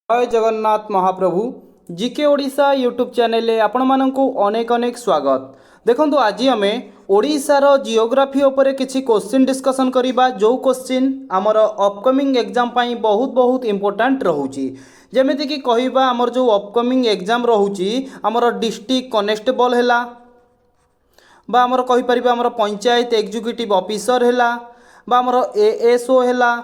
जय जगन्नाथ महाप्रभु GK Odisha YouTube channel आपण मानकु अनेक अनेक स्वागत। देखो आज आम ओडिशार जियोग्राफी उपरे किछि क्वेश्चन डिस्कशन करिबा जो क्वेश्चन आमर अपकमिंग एग्जाम पाई बहुत बहुत इंपोर्टेंट रहउची। जेमिति कि कहिबा आमर जो अपकमिंग एग्जाम रहउची आमर डिस्ट्रिक्ट कनेस्टेबल हैला बा आमर कहि परिबा आमर पंचायत एग्जीक्यूटिव ऑफिसर हैला बा आमर एएसओ हैला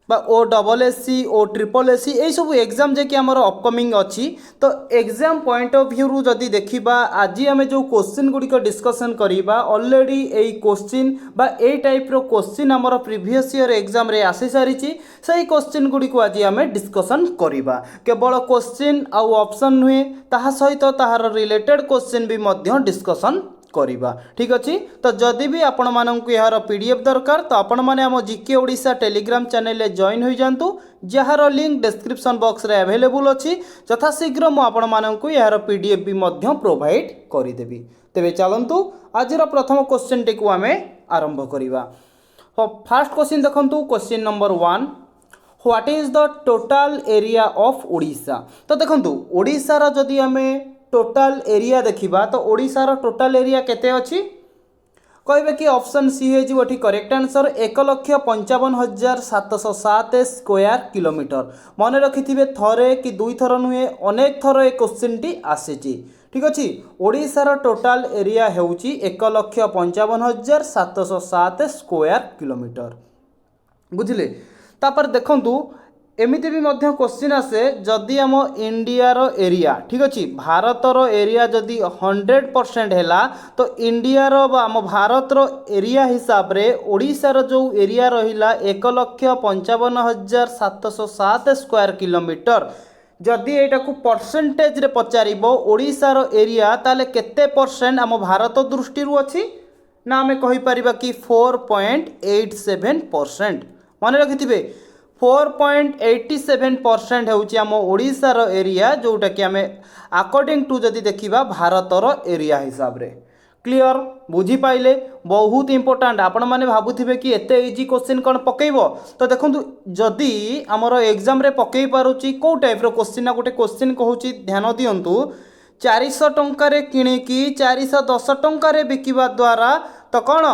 बा ओ डबल एससी ओ ट्रिपल एससी यही सब एग्जाम जे कि आमर अपकमिंग अच्छी। तो एग्जाम पॉइंट ऑफ व्यू रु जदि देखिबा आज आम जो क्वेश्चन गुड़िक डिस्कसन करिबा ऑलरेडी एई क्वेश्चन बा ए टाइप रो क्वेश्चन आमर प्रीवियस ईयर एग्जाम रे आसी सारिची। सही क्वेश्चन गुड़िक आज आम डिस्कसन करिबा। केवल क्वेश्चन आउ ऑप्शन नुहे ताहा सहित ताहार रिलेटेड क्वेश्चन भी मध्य डिस्कसन करिबा। ठीक अच्छे। तो जदि भी आपण मानक यार पीडीएफ दरकार तो आपण माने आम जीके ओडिशा टेलीग्राम चैनल रे जॉइन हो जांतु जार लिंक डिस्क्रिप्शन बॉक्स रे अवेलेबल अच्छी। यथाशीघ्र मु आपण मानक यार पीडीएफ भी मध्य प्रोवाइड करिदेबी। तेबे चलंतु आजर प्रथम क्वेश्चन टी को आमे आरंभ करिबा। फर्स्ट क्वेश्चन देखंतु question number 1 what is the total area of Odisha. तो देखंतु ओडिशा रा जदि आमे टोटल एरिया देखिबा तो ओडिशार टोटल एरिया केते अछि कहबे कि ऑप्शन सी है जो ठीक करेक्ट आंसर 1,55,707 स्क्वायर किलोमीटर। मन रखिथिबे थरे कि दुई थर नुहे अनेक थर ए क्वेश्चन टी आसीची। ठीक अछि। ओडिशार टोटल एरिया हेउची 1,55,707 स्क्वायर किलोमीटर। बुझिले। तापर देखंतु एमिति भी मध्य क्वेश्चन आसे जदि आम इंडियार एरिया ठीक अच्छे भारतर एरिया जदि 100% हैला तो इंडियार आम भारतर एरिया हिसाब रे ओडिशार जो एरिया रहिला 1,55,707 स्क्वायर किलोमीटर जदि एटा को परसेंटेज रे पचारिबो ओडिशार एरिया ताले केते परसेंट आम भारत दृष्टि रु अछि ना आमे कहि परिबा कि 4.87%। मन रखिथिबे 4.87% होउची आम ओडिशार एरिया जोटा कि आमे अकॉर्डिंग टू जदि देखिबा भारतर एरिया हिसाब रे। क्लियर बुझी पाइले बहुत इंपोर्टेंट। आपण माने भाबुथिबे कि एते इजी क्वेश्चन कोन पकेइबो तो देखंतु जदि हमर एग्जाम रे पकेइ पारुची को टाइप रो क्वेश्चन ना गोटे क्वेश्चन कहूची ध्यान दियंतु 400 टंका रे किणिकी 410 टंका रे बिकिबा द्वारा तो कोन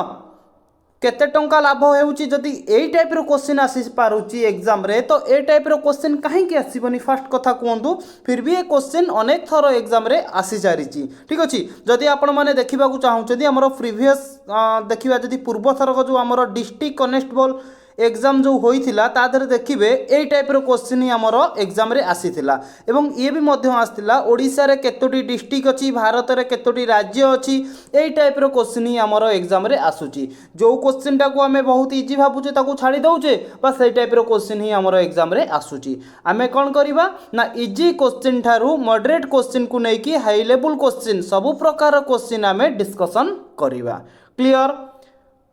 केते टंका लाभ होउची जदि एई टाइप रो क्वेश्चन आसी पारुची एग्जाम रे तो ए टाइप रो क्वेश्चन काहे कि आसीबनी फर्स्ट कथा कहंतु फिर भी ए क्वेश्चन अनेक थरो एग्जाम रे आसी जारीची। ठीक अछि। जदि आपण माने देखिबा को चाहउछथि हमरो प्रीवियस देखिबा जदि पूर्व थरक जो हमरो डिस्ट्रिक्ट कनेस्टेबल एग्जाम जो होइथिला ता धरे देखिबे एई टाइप रो क्वेश्चन ही हमरो एग्जाम रे आसीथिला एवं ये भी मध्य आसीथिला ओडिसा रे केतोटी डिस्ट्रिक्ट अछि भारत रे केतोटी राज्य अछि एई टाइप रो क्वेश्चन ही हमरो एग्जाम रे आसुची। जो क्वेश्चन टा को हमें बहुत इजी भाबुचे ताको छाड़ी दउचे बस एई टाइप रो क्वेश्चन ही हमरो एग्जाम रे आसुची। आमे कोन करिबा ना easy question Tharu moderate question को नै कि हाई लेवल क्वेश्चन सब प्रकार क्वेश्चन आमे डिस्कशन करिबा। क्लियर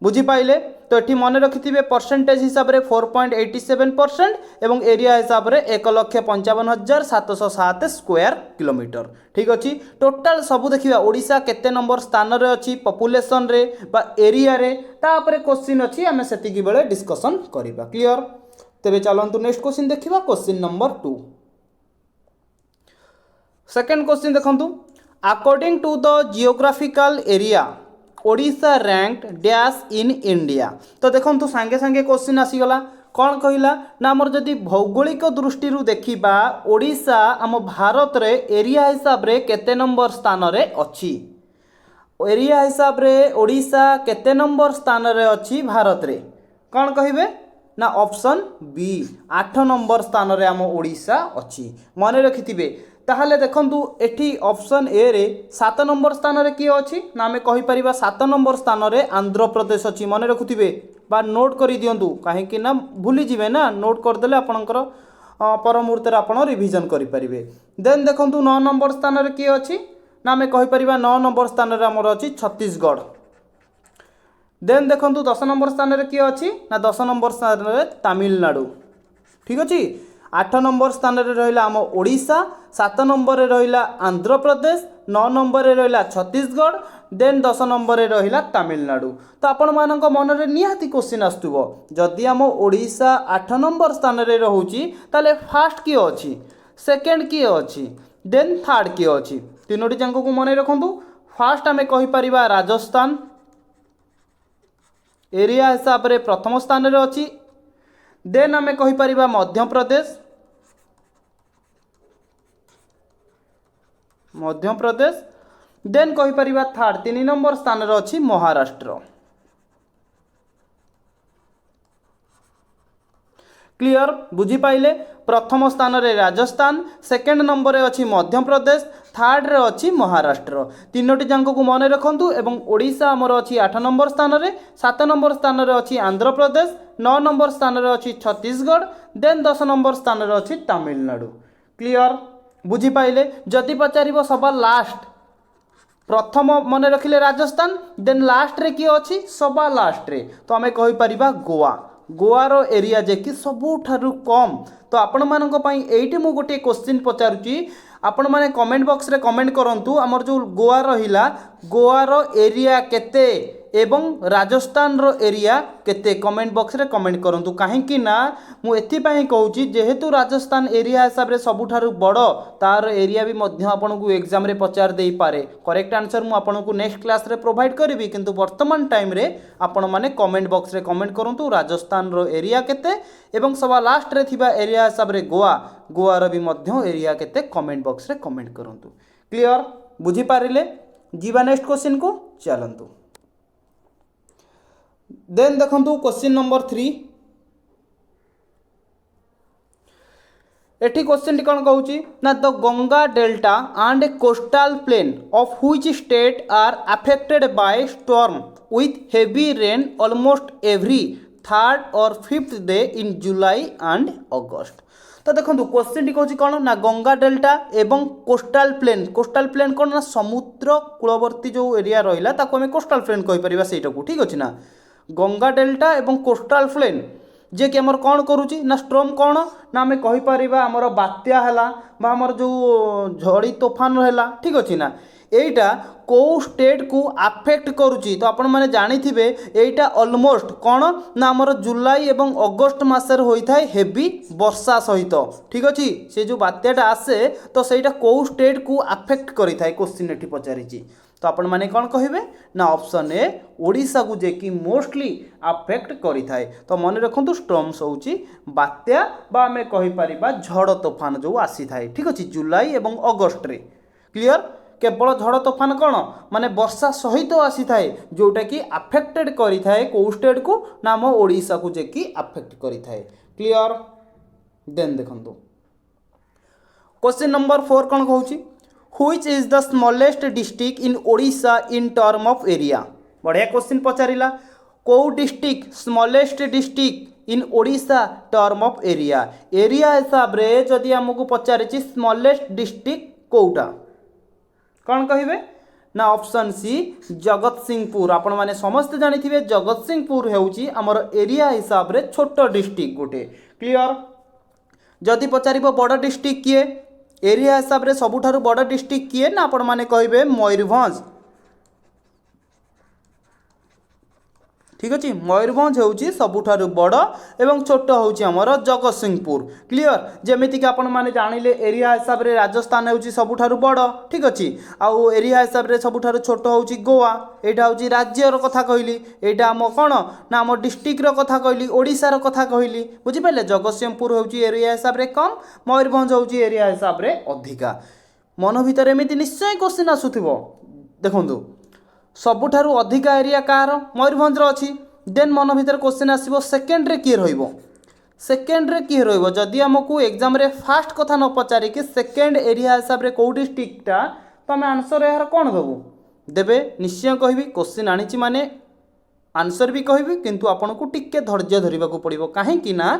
बुझी पाइले। तो ये मन रखिथिबे परसेंटेज हिसाब रे 4.87% एवं एरिया हिसाब रे 1,55,707 स्क्वायर किलोमीटर। ठीक अच्छी। टोटाल सब देखिबा ओडिशा केते नंबर स्थान रे अछि पॉपुलेशन रे बा एरिया रे तापरे क्वेश्चन अछि हमें सेतिकी बेले डिस्कशन करिबा। क्लियर। तेबे चलंतु नेक्स्ट क्वेश्चन देखिबा क्वेश्चन नंबर 2। सेकंड क्वेश्चन देखंतु according to the geographical area Odisha ranked dash in India. तो देखंतु सांगे सांगे क्वेश्चन आसीगला कौन कहिला ना हमर जदि भौगोलिक दृष्टि रु देखिबा ओडिशा आम भारत रे एरिया हिसाब रे केते नंबर स्थान रे अछि एरिया हिसाब रे ओडिशा केते नंबर स्थान रे अछि भारत रे कौन कहिबे ना ऑप्शन बी 8 नंबर स्थान रे आम ओडिशा अछि। मन रखिथिबे ताहले देखंतु एठी ऑप्शन ए रे 7 नंबर स्थान रे किए अछि ना हमें कहि परिबा 7 नंबर स्थान रे आंध्र प्रदेश अछि। मन रखुथिबे बा नोट करि दियंतु काहे कि ना भूली जिवे ना नोट कर देले आपनकर पर मुहूर्त रे आपण रिवीजन करि परिबे। देन देखंतु 9 नंबर स्थान रे किए अछि ना हमें कहि परिबा 9 नंबर स्थान रे हमर अछि छत्तीसगढ़। देन देखंतु 10 नंबर स्थान रे किए अछि ना 10 नंबर स्थान रे तमिलनाडु। ठीक अछि। 8 नंबर स्थान रे रहिला आम ओडिशा 7 नंबर रे रहिला आंध्र प्रदेश 9 नंबर रे रहिला छत्तीसगढ़ देन 10 नंबर रहिला तमिलनाडु। तो आपण मानक मन रे निहाती क्वेश्चन आस्तुबो जदि आम ओडिशा 8 नंबर स्थान रे रहउची ताले फर्स्ट किए अछि, सेकंड किए अछि, देन थर्ड किए अछि। तीनोटी जांक को मन रखंतु। फर्स्ट आमे कहि परिबा राजस्थान एरिया हिसाब रे प्रथम स्थान रे अछि। देन आमे कहि परिबा मध्य प्रदेश, मध्य प्रदेश। देन कहि परिबा थर्ड 3 नंबर स्थान रे अछि महाराष्ट्र। क्लियर बुझी पाइले। प्रथम स्थान रे राजस्थान, सेकंड नंबर रे अछि मध्य प्रदेश, थर्ड रे अछि महाराष्ट्र। तीनोटी जांक को मन रखंतु। एवं ओडिशा हमर अछि 8 नंबर स्थान रे, 7 नंबर स्थान रे अछि आंध्र प्रदेश, 9 नंबर स्थान रे अछि छत्तीसगढ़, देन 10 नंबर स्थान रे अछि तमिलनाडु। क्लियर बुझी पाइले। जदि पचारिबो सभा लास्ट प्रथम मन रखिले राजस्थान, देन लास्ट रे की अछि सभा लास्ट रे तो आमे कहि परिबा गोवा। गोवार एरिया जे कि सबुठारु कम। तो आपण मानक पई एइटे मु गोटे क्वेश्चन पचारुची, आपण माने कमेंट बॉक्स रे कमेंट करंतु हमर जो गोवा रहिला गोवार एरिया केते एवं राजस्थान रो एरिया केते कमेंट बॉक्स रे कमेंट करंतु। काहे कि ना मु एथि पई कहूची जेहेतु राजस्थान एरिया हिसाब रे सबुठारु बड़ तार एरिया भी मध्य आपन को एग्जाम रे पचार देई पारे। करेक्ट आंसर मु आपन को नेक्स्ट क्लास रे प्रोवाइड करिवि, किंतु वर्तमान टाइम रे आपण माने कमेंट बॉक्स रे कमेंट करंतु राजस्थान रो एरिया केते एवं सवा लास्ट रे थिबा एरिया हिसाब रे गोवा, गोवार भी मध्य एरिया केते कमेंट बॉक्स रे कमेंट करंतु। क्लियर बुझी पारिले। जीवा नेक्स्ट क्वेश्चन को चलंतु। देन देखंतु क्वेश्चन नंबर 3। एठी क्वेश्चन टी कोन कहूची ना the Ganga delta and coastal plain of which state are affected by storm with heavy rain almost every third or fifth day in July and August. तो देखो क्वेश्चन टी कहूँ कौन ना गंगा डेल्टा एवं कोस्टल प्लेन। कोस्टल प्लेन कौन ना समुद्र कूलवर्ती जो एरिया रहा ताको आम कोस्टल प्लेन कहीपर से ठीक अच्छे ना। गंगा डेल्टा एवं कोस्टल प्लेन जे कि आमर कौन करुच्ची ना स्ट्रॉम कौन ना आम कहीपर आमर बात्या है आमर जो झड़ी तोफान रहा ठीक अच्छे ना। एटा को स्टेट को अफेक्ट करुच्ची तो आपण मैंने जानिथिबे एटा ऑलमोस्ट कौन ना आमर जुलाई एवं अगस्त मासर होता है हेवी वर्षा सहित ठीक अच्छे। से जो बात्याटा आसे तो सेटा को स्टेट को अफेक्ट करि थाए क्वेश्चन एठी पचारिची। तो आपण माने कौन कहिबे ना ऑप्शन ए ओडिशा को जे कि मोस्टली अफेक्ट करि थाए। तो मन रखंतु स्टॉर्म्स होची बात्या बा आमे कहि परिबा झड़ तोफान जो आसी थाए ठीक अच्छे जुलाई एवं अगस्त रे। क्लियर केवल झड़ तोफान कौन माने वर्षा सहित आसी थाए जोटा कि अफेक्टेड करि थाए को स्टेट को ना आम ओडिशा को जे कि अफेक्ट करि थाए। क्लियर देन देखंतु क्वेश्चन नंबर 4 कौन कहूची which is the smallest district in Odisha in term of area. बढ़िया क्वेश्चन पचारिला को district smallest district in Odisha term of area. Area हिसाब रे जदि हमको पचारिची स्मॉलेस्ट डिस्ट्रिक्ट कोउटा कौन कहिबे ना ऑप्शन सी जगत सिंहपुर। आपण माने समस्त जानिथिबे जगत सिंहपुर हेउची हमर एरिया हिसाब रे छोट डिस्ट्रिक्ट गोटे। क्लियर जदि पचारिबो बड़ डिस्ट्रिक्ट किए एरिया हिसाब रे सबुठारु बड़ डिस्ट्रिक्ट किए ना आपण माने कहिबे मयूरभंज ठीक अच्छे। मयूरभंज होउची सबुठारु बड़ एवं छोट होउची हमर जगतसिंहपुर। क्लियर जेमिति कि आपण माने जानिले एरिया हिसाब रे राजस्थान होउची सबुठारु बड़ ठीक अच्छे आउ एरिया हिसाब रे सबुठारु छोट होउची गोवा। एटा होउची राज्यर कथा कहली एटा हम कोन ना हम डिस्ट्रिक्ट रो कथा कहली ओडिसा रो कथा कहली बुझि पाइले। जगतसिंहपुर होउची एरिया हिसाब रे कम मयूरभंज होउची एरिया हिसाब रे अधिका। मन भीतर एमिति निश्चय क्वेश्चन आसुथिबो देखंतु सबुठारु अधिका एरिया कार मयूरभंज अच्छी देन मन भीतर क्वेश्चन आसो सेकेंड रे किए रहिबो सेकेंड रे किए रहिबो। जदि हमको एग्जाम रे फास्ट कथा न पचारि कि सेकेंड एरिया हिसाब रे को डिस्ट्रिक्टटा तो आम आंसर यार कौन देबू देबे निश्चय कहबी क्वेश्चन आनिची माने आंसर भी कहबी किंतु आपन को टिके धैर्य धरिबा को पड़िबो काहे ना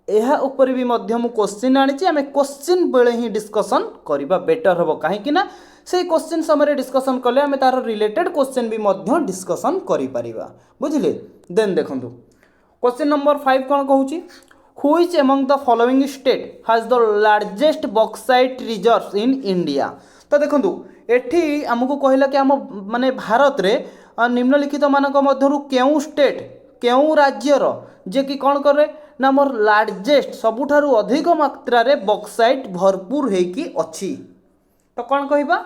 यह ऊपर भी मध्य मु क्वेश्चन आनिची आमे क्वेश्चन बेले ही डिस्कशन करबा बेटर हबो काहे ना से क्वेश्चन समय डिस्कशन कले आमे तार रिलेटेड क्वेश्चन भी मध्य डिस्कशन करि परिबा बुझिले। देन देखंतु क्वेश्चन नंबर 5 कोन कहूची which among the following state has the largest bauxite reserves in India. तो देखंतु एठी आमको कहला कि आम माने भारत रे निम्नलिखित मानक मध्यरु केउ स्टेट केउ राज्यर जे कि कौन करे ना मोर लार्जेस्ट सबुठारु अधिक मात्रा रे बक्साइट भरपूर हेकी अछि तो कौन कहबा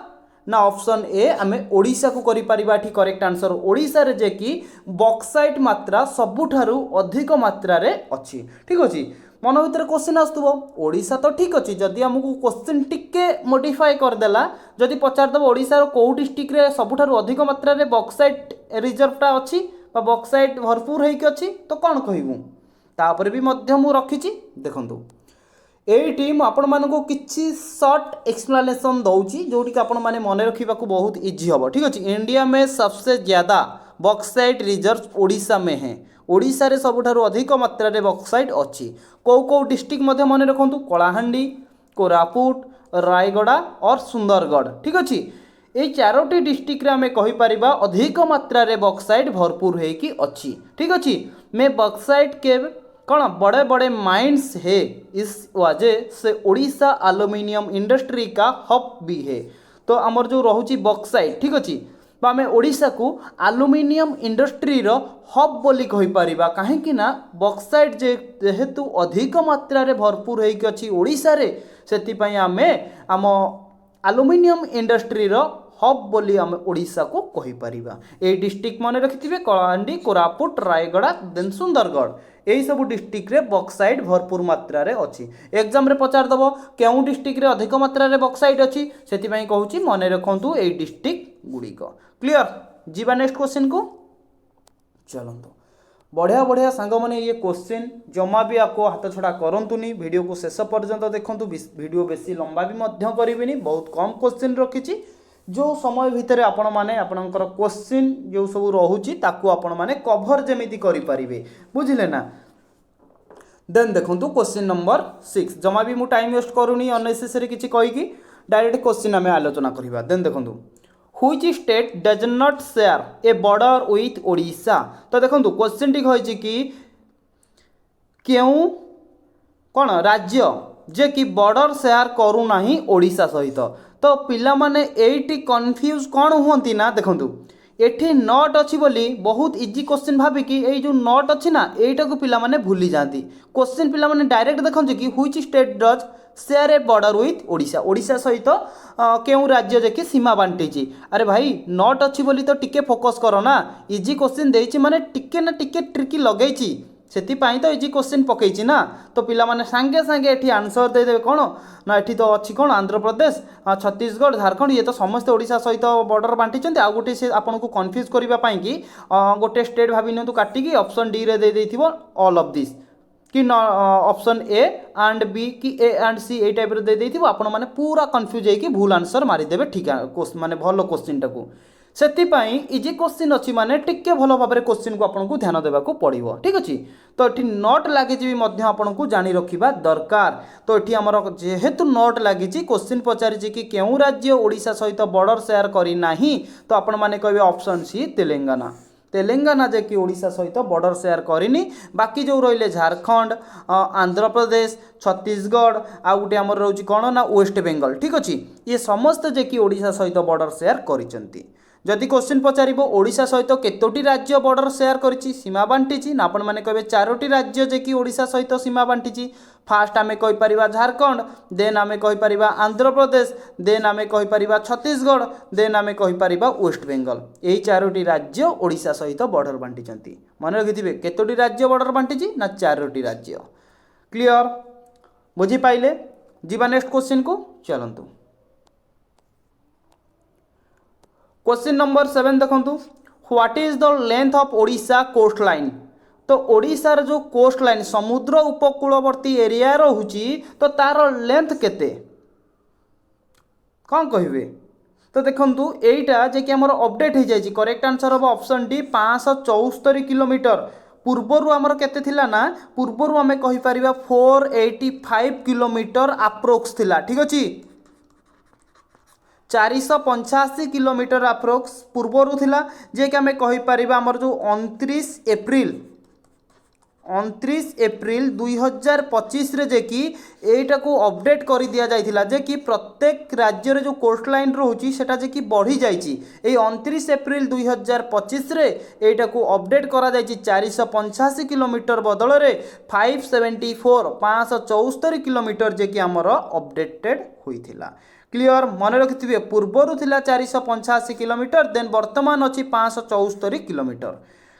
ना ऑप्शन ए आमे ओडिशा को करि परिबा एठी करेक्ट आंसर ओडिशा रे जे कि बक्साइट मात्रा सबुठारु अधिक मात्रा रे अछि ठीक अछि मन भितर क्वेश्चन आसुबो ओडिशा तो ठीक अछि जदि हमकु क्वेश्चन टिके मॉडिफाई कर देला जदि पचार दबो ओडिशा रो को डिस्ट्रिक्ट रे सबुठारु अधिक मात्रा रे बक्साइट रिजर्वटा अछि बा बक्साइट भरपूर हेकी अछि तो कोन कहिबु तापर भी मध्य मु रखिछि देखंतु एटी आपण मानको किछि शॉर्ट एक्सप्लेनेशन दउची जोटी कि आपण माने मन रखिबा को बहुत इजी हबो ठीक अछि इंडिया में सबसे ज्यादा बॉक्साइट रिजर्व ओडिशा में है ओडिशा रे सबुठारु अधिक मात्रा रे बॉक्साइट अछि को डिस्ट्रिक्ट मध्य मन रखंतु कलाहांडी कोरापुट रायगड़ा और सुंदरगढ़ ठीक अछि ए चारोटी डिस्ट्रिक्ट रे हमें कहि परिबा अधिक मात्रा रे बॉक्साइट भरपूर है कि अच्छी ठीक अच्छी मैं बॉक्साइट के कौन बड़े बड़े माइंस है इस वजह से ओडिशा एल्यूमिनियम इंडस्ट्री का हब भी है तो आमर जो रोची बॉक्साइट ठीक अच्छी आम ओडिशा को एल्यूमिनियम इंडस्ट्री रो हब बोली कहि परिबा काहेकि ना बॉक्साइट जेहेतु अधिक मात्रा रे भरपूर है कि अच्छी ओडिशा रे सेति पई आमे आम एल्यूमिनियम इंडस्ट्री रो हब बोली आम ओडिशा को कहि परिबा ए डिस्ट्रिक्ट मन रखिथिबे कलाहांडी कोरापुट रायगड़ा देन सुंदरगढ़ यही सब डिस्ट्रिक्ट रे बॉक्साइट भरपूर मात्रा रे अछि एग्जाम रे पचार दबो केउ डिस्ट्रिक्ट रे अधिक मात्रा रे बॉक्साइट अछि सेति पई कहूची मन रखंतु ए डिस्ट्रिक्ट गुडी को क्लियर जीवा नेक्स्ट क्वेश्चन को चलंतु बढ़िया बढ़िया सांग माने ये क्वेश्चन जमा भी आपको हाथ छड़ा करंतुनी वीडियो को शेष पर्यंत देखंतु वीडियो बेसी लंबा भी मध्य करिवेनी बहुत कम क्वेश्चन रखिछि जो समय भितर आपण माने आपणकर क्वेश्चन जो सब रहुची ताकू आपण माने कवर जेमिति करि परिबे बुझिले ना देन देखंतु क्वेश्चन नंबर 6 जमा भी मु टाइम वेस्ट करूनी अननेसेसरी किछि कहि कि डायरेक्ट क्वेश्चन हमें आलोचना करिबा देन देखंतु Which state does not share a border with Odisha तो देखंतु क्वेश्चन टी होइछि कि केउ कोन राज्य जे कि बॉर्डर शेयर करू नाही ओडिशा सहित तो पिला माने एटी कंफ्यूज कोन हुंती ना देखंतु एठी नॉट अछि बोली बहुत इजी क्वेश्चन भाबी कि ए जो नॉट अछि ना एटा को पिला माने भूली जांती क्वेश्चन पिला माने डायरेक्ट देखंतु कि which state does share A border with Odisha Odisha सहित केउ राज्य जे कि सीमा बांटीची अरे भाई नॉट अछि बोली तो टिके फोकस करो ना इजी क्वेश्चन देइछि माने टिके ना टिके ट्रिकी लगेइछि सेति पाई तो इजी क्वेश्चन पकेइछि ना तो पिला माने संगे संगे एठी आंसर दे देबे कोन ना एठी तो अछि कोन आंध्र प्रदेश छत्तीसगढ़ झारखंड ये तो समस्त ओडिशा सहित बॉर्डर बांटीचंती आ गोटे से आपन को कंफ्यूज करिबा पाई कि गोटे स्टेट भाबी नतु काटी कि ऑप्शन डी रे दे देथिबो ऑल ऑफ दिस कि ऑप्शन ए एंड बी कि A and C A type रे दे देथिबो आपण माने पूरा कंफ्यूज है कि भूल आंसर मारी देबे ठीक है माने भलो क्वेश्चन टाकू सेति पाई इजी क्वेश्चन अछि माने टिके भलो भाबरे क्वेश्चन को आपन को ध्यान देबा को पड़िबो ठीक अछि तो एठी नोट लागि जी मध्य आपन को जानि रखिबा दरकार तो एठी हमर जेहेतु नोट लागि जी क्वेश्चन पचारि छी कि केउ राज्य ओडिशा सहित बॉर्डर शेयर करी नाही तो आपन माने कहबे ऑप्शन सी तेलंगाना तेलंगाना जे कि ओडिशा सहित बॉर्डर शेयर करिनी बाकी जो रहिले झारखंड आंध्र प्रदेश छत्तीसगढ़ आ गुटे हमर रहउची कोन ना वेस्ट बेंगल ठीक अछि ये समस्त जे कि ओडिशा सहित बॉर्डर शेयर करिसंती जदि क्वेश्चन पचारिबो ओडिशा सहित केतोटी राज्य बॉर्डर शेयर करिछि सीमा बांटीछि ना आपण माने कहबे चारोटी राज्य जे कि ओडिशा सहित सीमा बांटीछि फास्ट आमे कहि परिबा झारखंड देन आमे कहि परिबा आंध्र प्रदेश देन आमे कहि परिबा छत्तीसगढ़ देन आमे कहि परिबा वेस्ट बेंगल एही चारोटी राज्य ओडिशा सहित बॉर्डर बांटीछंती मन रखिथिबे केतोटी राज्य बॉर्डर बांटीछि ना चारोटी राज्य क्लियर बुझी पाइले जीवा नेक्स्ट क्वेश्चन को चलंतु क्वेश्चन नंबर 7 देखंतु what is the length of Odisha coast line तो ओडिशार जो कोस्ट लाइन समुद्र उपकूलवर्ती एरिया रहुची तो तार लेंथ केते कौन कहिबे तो देखंतु एटा जे कि हमर अपडेट हो जाई करेक्ट आंसर हम ऑप्शन डी 574 किलोमीटर पूर्वरु हमर केते थिला ना पूर्वरु हमें कहि परिबा 485 किलोमीटर अप्रोक्स थिला ठीक अछि 485 किलोमीटर अप्रोक्स पूर्वरु थिला जे कि हमें कहि परिबा हमर जो 29 29 एप्रिल 2025 रे जे कि एटा को अपडेट कर दिया जाइथिला जे कि प्रत्येक राज्य रे जो कोस्ट लाइन रोची सेटा जे कि बढ़ी जाइछि। ए 29 एप्रिल 2025 रे एटा को अपडेट करा जाइछि 485 किलोमीटर बदल रे 574 किलोमीटर जे कि हमर अपडेटेड होइथिला। क्लियर मन रखिथिबे पूर्वरु थिला 485 किलोमीटर देन वर्तमान अछि 574 किलोमीटर।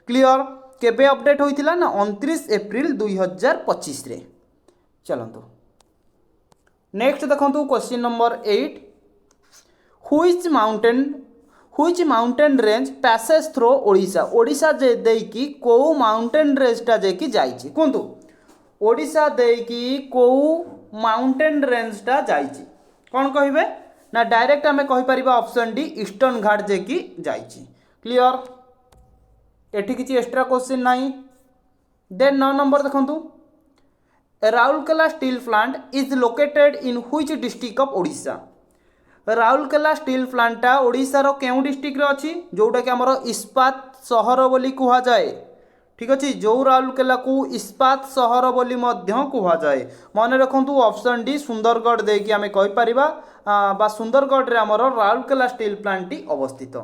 क्लियर केबे अपडेट होइथिला ना 29 एप्रिल 2025 रे। चलंतु नेक्स्ट देखंतु question number 8 which mountain range passes through Odisha Odisha जे देकी को माउंटेन रेंज टा जे की जाइछि कोंतु ओडिशा देकी को माउंटेन रेंज टा जाइछि कौन कहिबे ना डायरेक्ट आमे कहि परिबा ऑप्शन डी ईस्टर्न घाट जे की जाइछि। क्लियर एठी किछि एक्स्ट्रा क्वेश्चन नाही। देन 9 नंबर देखंतु Rourkela steel plant is located in which district of Odisha Rourkela steel प्लांटा ओडिशा रो केउ डिस्ट्रिक्ट रे अछि जोटा कि हमर इस्पात शहर बोली कुहा जाए। ठीक अछि जो राउरकेला को इस्पात शहर बोली मध्य कुहा जाए। मन रखंतु ऑप्शन डी सुंदरगढ़ देकी आमे कहि परिबा बा सुंदरगढ़ रे हमर राउरकेला स्टील प्लांट टी अवस्थित।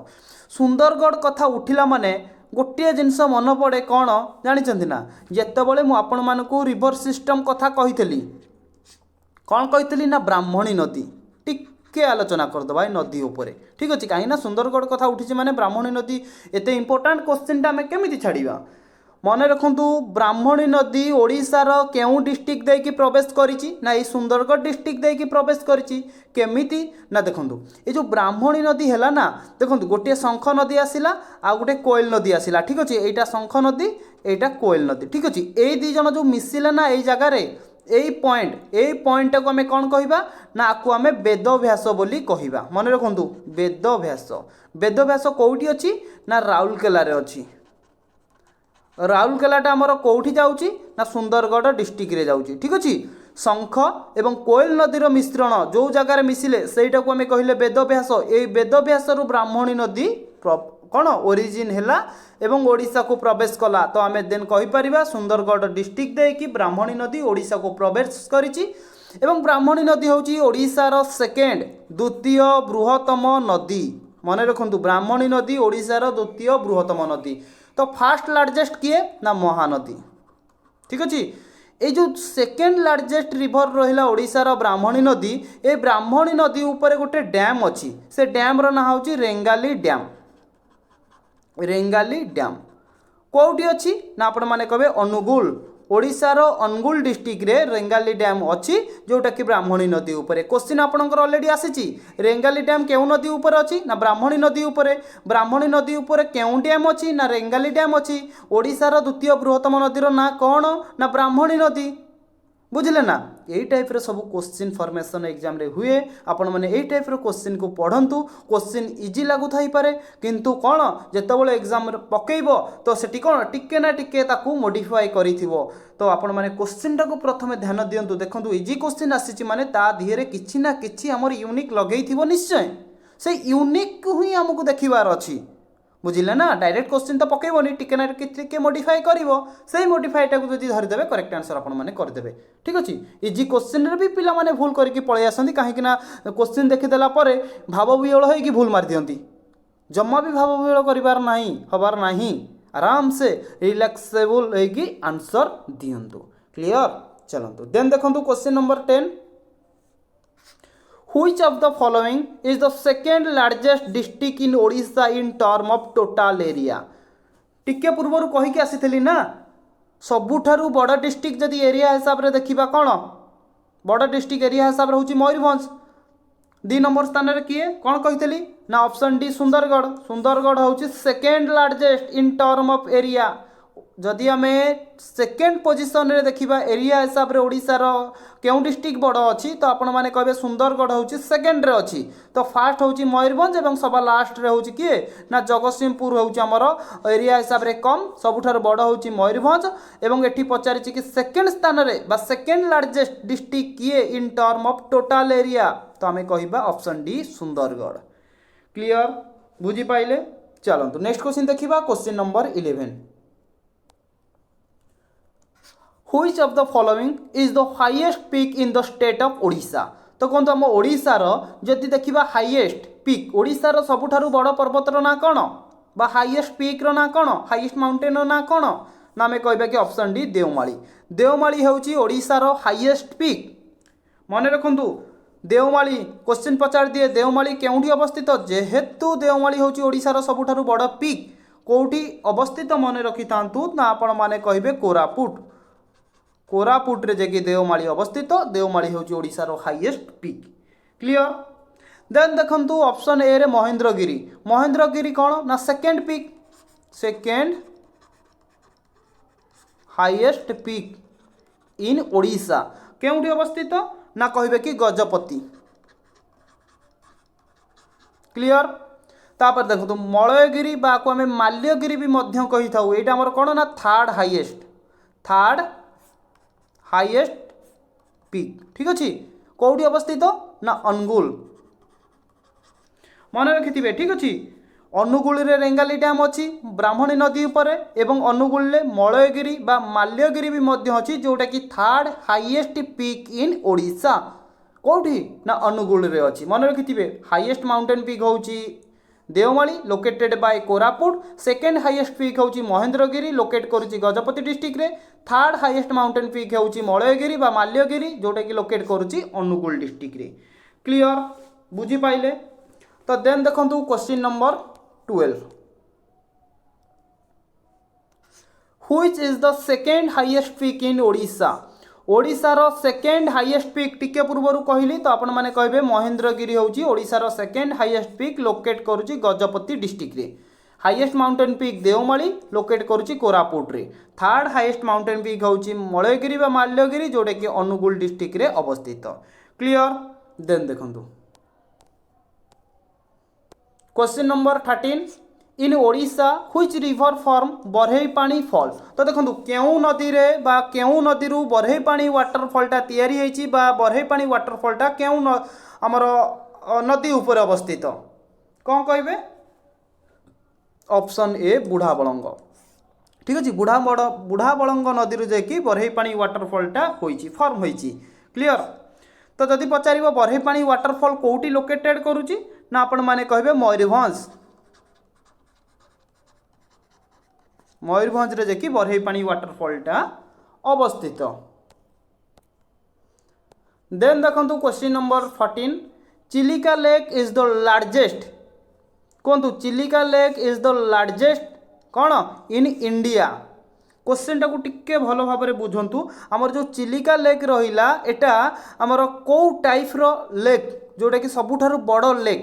सुंदरगढ़ कथा उठिला माने गोटे जिनस मन पड़े कौन जानी ना जितेबाला मुझे आपण मानक रिवर सिस्टम कथा कही कौन कही ना ब्राह्मणी नदी टिके आलोचना करदे नदी उपर। ठीक अच्छे कहीं सुंदरगढ़ कथा उठी माने ब्राह्मणी नदी एत इंपोर्टाट क्वेश्चन आम केमी छाड़ा मन रखु ब्राह्मणी नदी ओडिशार केउ डिस्ट्रिक्ट देकी प्रवेश करिछि ना ये सुंदरगढ़ डिस्ट्रिक्ट देकी प्रवेश करिछि केमिति ना देखु ये जो ब्राह्मणी नदी है ना देखु गोटे शंख नदी आसला आ गोटे कोयल नदी आसला। ठीक अच्छे यहाँ शंख नदी यहाँ कोयल नदी। ठीक अच्छे ये दी जन जो मिसिले ना ये जगार यही पॉइंट को आम कौन कहवा ना आपको आम वेदव्यास बोली कहवा। मन रखु वेदव्यास कौटी अच्छी ना राउरकेला अच्छी। राउरकेलाटा आमर कौटी जाऊँगी ना सुंदरगढ़ डिस्ट्रिक्ट रे जाऊँगी। ठीक अच्छे शंख एवं कोयल नदीर मिश्रण जो जगार मिसिले सेटा को आम कहले वेदव्यास। ये वेदव्यास रु ब्राह्मणी नदी कौन ओरिजिन हैला एवं ओडिशा को प्रवेश कला। तो आम देन कहीपर सुंदरगढ़ डिस्ट्रिक्ट देकी ब्राह्मणी नदी ओडिशा को प्रवेश करिछि एवं ब्राह्मणी नदी होची ओडिशार सेकेंड द्वितीय बृहत्तम नदी। मन रखु ब्राह्मणी नदी ओडिशार द्वितीय बृहत्तम नदी। तो फास्ट लार्जेस्ट किए ना महानदी। ठीक अच्छे ये जो सेकेंड लार्जेस्ट रिवर रहा ओडिशार ब्राह्मणी नदी ये ब्राह्मणी नदी उपर गोटे डैम अच्छी से डैम ना हूँ रेंगाली डैम। रेंगाली डैम कौटी अच्छी ना आपण मैंने कहे अनुगुल ओडिशार अनुगुल डिस्ट्रिक्ट रे रेंगाली डैम अच्छी जोटा कि ब्राह्मणी नदी उपर। क्वेश्चन आपनकर ऑलरेडी आसीची रेंगाली डैम केउ नदी उपर अच्छी ना ब्राह्मणी नदी उपर। ब्राह्मणी नदी उपर केउ डैम अच्छी ना रेंगाली डैम अच्छी। ओडिशार द्वितीय बृहत्तम नदीर ना कौन ना ब्राह्मणी नदी। बुझले ना यही टाइप रे सब क्वेश्चन फॉर्मेशन एग्जाम रे हुए। आपण माने यही टाइप रो क्वेश्चन को पढ़ंतु क्वेश्चन इजी लागु थाई पारे किंतु कोन जेतेबेले एग्जाम रे पकेइबो तो सेठी कोन टिके ना टिके ताकू मॉडिफाई करिथिबो। तो आपण माने क्वेश्चन टाको प्रथमे ध्यान दियंतु देखंतु इजी क्वेश्चन आसीची माने ता धीरे किछि ना किछि हमर यूनिक लगेइथिबो निश्चय से यूनिक हुई हमकु देखिबार अछि। बुझिले ना डायरेक्ट क्वेश्चन तो पकेबनी टिके ना टिके मॉडिफाई करिवो सेही मॉडिफाईटा को जदि धरि देबे करेक्ट आंसर आपण माने कर देबे। ठीक अछि इजी क्वेश्चन रे भी पिला माने भूल करके पळे आसंती काहे कि ना क्वेश्चन देखि देला परे भाव वियोल होई कि भूल मार दियंती जम्मा भी भाव वियोल करिवार नाही हबार नाही आराम से रिलैक्सेबल होई कि आंसर दियंतु। क्लियर चलंतु देन देखंतु question number 10 Which of the following is the second largest district in Odisha in term of total area? टिके पूर्वर कहीकि आसी ना सबुठारु बड़ डिस्ट्रिक्ट जदि एरिया हिसाब रे देखिबा कौन बड़ डिस्ट्रिक्ट एरिया हिसाब रे होची मयूरभंज। 2 नंबर स्थान रे किए कौन कही ना ऑप्शन डी सुंदरगढ़। सुंदरगढ़ होची second largest in term of area. जदि आम सेकेंड पोजिशन रे देखिबा एरिया हिसाब रे ओडिशार केउ डिस्ट्रिक्ट बड़ अच्छी तो आपण माने कहबे सुंदरगढ़ होची सेकेंड रे अच्छी। तो फास्ट होची मयूरभंज एवं सभा लास्ट रे होची किए ना जगतसिंहपुर होची हमर एरिया हिसाब रे कम सबुठार बड़ होची मयूरभंज एवं एठी पचारिछि कि सेकेंड स्थान रे बा सेकेंड लार्जेस्ट डिस्ट्रिक्ट किए इन टर्म ऑफ टोटल एरिया तो आमे कहिबा ऑप्शन डी सुंदरगढ़। क्लियर बुझी पाइले चलंतु नेक्स्ट क्वेश्चन देखिबा question number 11 which of the following is the highest peak in the state of Odisha. तो कहतु आम ओडिशार जदि देखा हाईएस्ट पीक ओडिशार सबुठारु बड़ पर्वतर ना कौन बा हाईएस्ट पीक ना कौन हाईएस्ट माउंटेन ना कौन ना आम कह कि ऑप्शन डी देवमाली। देवमाली होउची ओडिशार हाईएस्ट पीक। मन रखु देवमाली क्वेश्चन पचार दिए देवमाली केउठी अवस्थित जेहेतु देवमाली होउची ओडिशार सबुठारु बड़ पीक कोउठी अवस्थित मन रखि थांतु ना आपण माने कहबे कोरापुट। कोरापुट रे जेकी देवमाली अवस्थित देवमाली होउची ओडिशार हाईएस्ट पीक। क्लियर। देन देखंतु ऑप्शन ए रे महेंद्रगिरी। महेंद्रगिरी कौन ना second peak second highest peak in Odisha केउठी अवस्थित ना कहबे कि गजपति। क्लियर। तापर देखो मलयगिरी बाको आम माल्यगिरी भी मध्य कही था यहाँ आमर कौन ना थर्ड हाईएस्ट पीक। ठीक अच्छे कौटी अवस्थित ना अनुगुल मन रखिथे। ठीक अच्छे अनुगुल रे रेंगाली डैम अच्छी ब्राह्मणी नदी उपरे एवं अनुगुल रे मलयगिरी बा माल्यगिरी भी मध्य अच्छी जोटा कि third highest peak in Odisha कौटी ना अनुगुल रे अच्छी मन रखिथे। हाईएस्ट माउंटेन पीक होउची Deomali located by Koraput. Second highest peak होउची महेंद्रगिरी लोकेट करुची गजपति डिस्ट्रिक्ट रे। थर्ड हाईएस्ट माउंटेन पीक होउची मलयगिरी बा माल्यगिरी जोटा कि लोकेट करुची अनुगुल डिस्ट्रिक्ट रे। क्लियर बुझी पाइले। तो देन देखंतु question number 12 which is the second highest peak in Odisha. ओडिशार सेकेंड हाईएस्ट पीक टिके पूर्वर कहली तो आपण माने कहबे महेंद्रगिरी होउची ओडिशार सेकेंड हाईएस्ट पीक लोकेट करुची गजपति डिस्ट्रिक्ट रे। Highest mountain peak Devmali locate करुची कोरापुट रे। थर्ड हाईएस्ट माउंटेन पीक होउची मलयगिरी बा माल्यगिरी जोटा कि अनुगुल डिस्ट्रिक्ट रे अवस्थित। क्लियर। देन देखंतु question number 13 in Odisha which river form Barehipani fall. तो देखो केउ नदी रे बा केउ नदी रु बरहई पानी वाटरफॉलटा तैयारी होईची बा बरहई पानी वाटरफॉलटा केउ आमर नदी ऊपर अवस्थित कौन कहे ऑप्शन ए बुढ़ाबलंग। ठीक अच्छे बुढ़ाबलंग नदी रु जाकि बरहई पानी वाटरफॉलटा होईची फॉर्म होईची। क्लियर। तो जदि पचारिबो बरहई पानी वाटरफॉल कोउटी लोकेटेड करूची ना आपण माने कहबे मयूरभंज रे जेकि बरहई पानी वाटरफॉलटा अवस्थित। देन देखंतु question number 14 Chilika lake is the largest कहतु Chilika lake is the largest कौन इन इंडिया। क्वेश्चन टाको टिके भल भाव में बुझंतु आमर जो चिलिका लेक रहिला एटा आमर को टाइप रो लेक जोटा कि सबुठारु बड़ लेक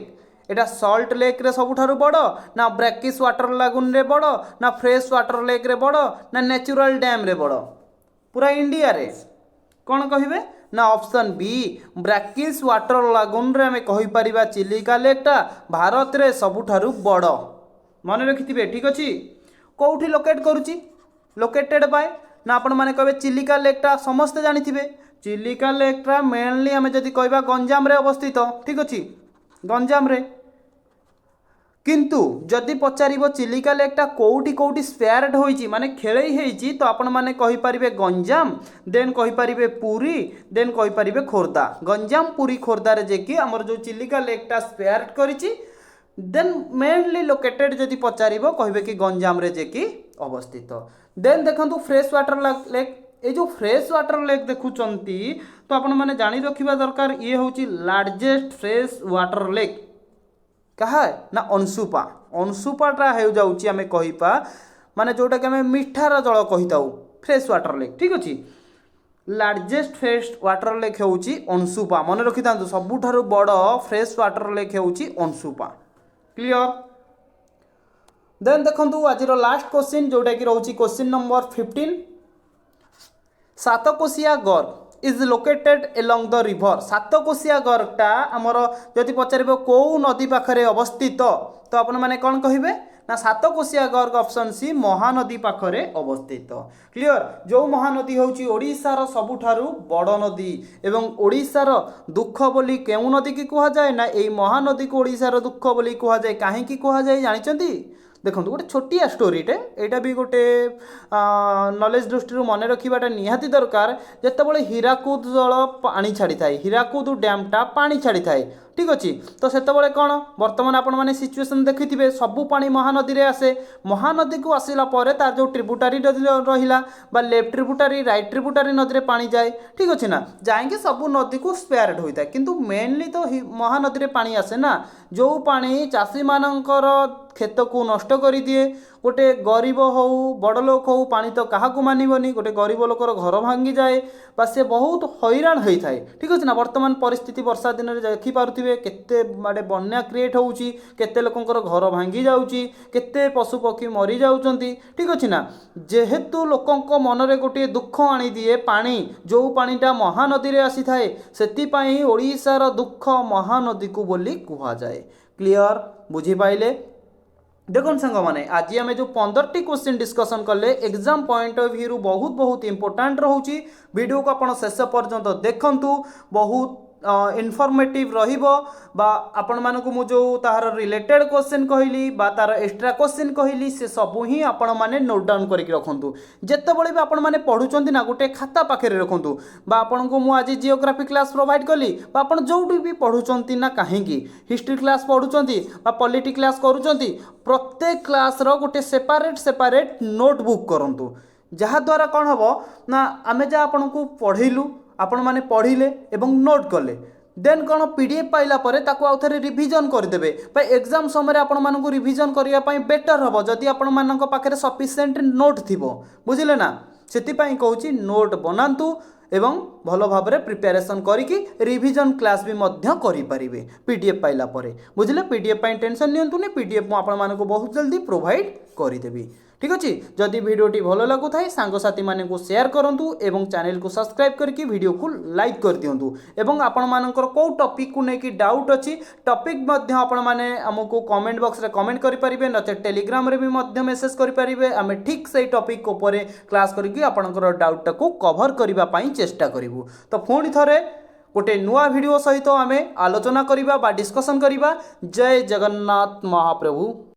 एटा सल्ट लेक रे सबुठारु बड़ ना ब्रैकिश वाटर लागून रे बड़ ना फ्रेश वाटर लेक रे बड़ ना नेचुरल डैम रे बड़ पूरा इंडिया रे कौन कहिबे ना ऑप्शन बी ब्रैकिश वाटर लागून रे हमें कहि परिबा चिलिका लेकटा भारत रे सबुठारु बड़ मन रखिथिबे। ठीक अछि कोउठी लोकेट करूची लोकेटेड बाय ना आपण माने कहबे चिलिका लेकटा समस्त जानिथिबे चिलिका लेकटा मेनली हमें जदि कहबा गंजाम रे अवस्थित। ठीक अछि गंजाम रे किंतु जदि पचारिबो चिलिका लेकटा कोउठी कोउठी स्पेयर्ड होईची माने खेळई हेईची तो आपण माने कहि परिबे गंजाम देन कहि परिबे पुरी देन कहि परिबे खोर्धा। गंजाम पुरी खोर्धा रे जेकी हमर जो चिलिका लेकटा स्पेयर्ड करिची देन मेनली लोकेटेड जदि पचारिबो कहबे कि गंजाम रे जेकी अवस्थित। देन देखंतु फ्रेश वाटर लेक ए जो फ्रेश वाटर लेक देखुचंती तो आपण माने जानि रखिबा दरकार ये होची लार्जेस्ट फ्रेश वाटर लेक कहा ना अंशुपा। अंशुपाटा हो जाउची आमे कहिपा माने जोटा कि आमे मिठार जल कहिताउ फ्रेश वाटर लेक। ठीक अछि लार्जेस्ट फ्रेश वाटर लेक होउची अंशुपा मन रखि तांतु सबुठारु बड़ फ्रेश वाटर लेक होउची अंशुपा। क्लियर। देन देखंतु आजिरो लास्ट क्वेश्चन जोटा कि रहउची क्वेश्चन नंबर 15 सातकोशिया गढ़ is located along the river. Satkosia गढ़टा आमर जदि पचारिबो को नदी पाखरे अवस्थित तो आपण माने कौन कहिबे ना सातकोशिया गढ़ ऑप्शन सी महानदी पाखरे अवस्थित। क्लियर। जो महानदी होउची ओडिशार सबुठारु बड़ नदी एवं ओडिशार दुख बोली केउ नदी की कहा जाए ना एई महानदी को ओडिशार दुख बोली कहा जाए। काहे की कहा जाए जानिचंती देखो गोटे छोटिया स्टोरीटे यहाँ भी गोटे नॉलेज दृष्टि मन रखाटा निहाती दरकार जितेबाला हीराकुद जल पानी छाड़ी थाए हीराकुद डैमटा पानी छाड़ी थाए ठीक अच्छे तो से कौन बर्तमान आपण मैंने सिचुएसन देखिथे सबू पानी महानदी में आसे महानदी को आसला तार जो ट्रिब्यूटारी रहा बा लेफ्ट ट्रिब्यूटारी राइट ट्रिब्यूटारी नदी में पानी जाए ठीक अच्छे ना जाएंगे सबू नदी को स्पेयर्ड होता है किंतु मेनली तो महानदी में पानी आसे ना जो पानी चाषी मानकर खेत को नष्ट कर दिए गोटे गरीब हो बड़ लोक हो पानी तो क्या मानवनी गोटे गरीब लोकर घर भांगी जाए बा से बहुत हैरान होता है ठीक अच्छे ना वर्तमान परिस्थिति वर्षा दिन में देखिपे केते माने बन्या क्रिएट होउची केते लोकंकर घर भांगी जाउची केते पशु पक्षी मरी जाउचंती ठीक अच्छे ना जेहेतु लोकंक मनरे गोटे दुख आनी दिए पानी जो पानीटा महानदी रे आसी थाए सेति पई ओडिशार दुख महानदी को बोली कुहा जाए क्लियर बुझी पाइले देखो सांग मैंने आज आम जो 15टी क्वेश्चन डिस्कसन कले एग्जाम पॉइंट ऑफ व्यू बहुत बहुत इंपोर्टेंट रोचे वीडियो को आप शेष पर्यंत देखंतु बहुत इनफॉर्मेटिव रहिबो बा आपण मानकु मु जो तार रिलेटेड क्वेश्चन कहली बा तार एक्स्ट्रा क्वेश्चन कहली से सब ही आपण माने नोट डाउन करके रखंतु जेते बळे भी आपण माने पढुचंती ना गोटे खाता पाखे रखंतु बा आपण को मु आज जियोग्राफी क्लास प्रोवाइड कली बा आपण जोठी भी पढुचंती ना काहेकी हिस्ट्री क्लास पढुचंती बा पॉलिटी क्लास करूचंती प्रत्येक क्लास रो गोटे सेपरेट नोटबुक करंतु जहा द्वारा कौन हम ना आमे जा आपण को पढ़ेलु आपण माने पढ़िले एवं नोट कले देन कौन पीडीएफ पाइला परे ताको आउ थरे रिवीजन करदेबे भाई एग्जाम समय आपण मानकु रिवीजन करिया पई बेटर हबो जदि आपण मानक पाखरे सफिशिएंट नोट थिबो बुझिले ना सेति पई कहूची नोट बनांतु एवं भल भाव में प्रिपेरेसन करिकी रिवीजन क्लास भी मध्य करि परिबे पीडीएफ पाइला परे बुझिले पीडीएफ पई टेंशन नियंतुनी पीडीएफ मु आपण मानकु बहुत जल्दी प्रोवाइड करि देबी ठीक अच्छे जदि वीडियोटी भल लगुता है सांगसाथी माने को शेयर करंतु एवं चैनल को सब्सक्राइब करके वीडियो को लाइक कर दियंतु एवं आपण मानकर को टॉपिक को लेकिन डाउट अच्छी टॉपिक मध्य आपण माने हमको कमेंट बॉक्स रे कमेंट करि परिबे नचे टेलीग्राम रे भी मध्य मेसेज करि परिबे आमे ठीक सही टॉपिक को ऊपर क्लास करके आपनकर डाउट को कवर करबा पई चेष्टा करिवु तो पुणी थरे गोटे नुआ वीडियो सहित आमे आलोचना करिबा बा डिस्कशन करिबा जय जगन्नाथ महाप्रभु।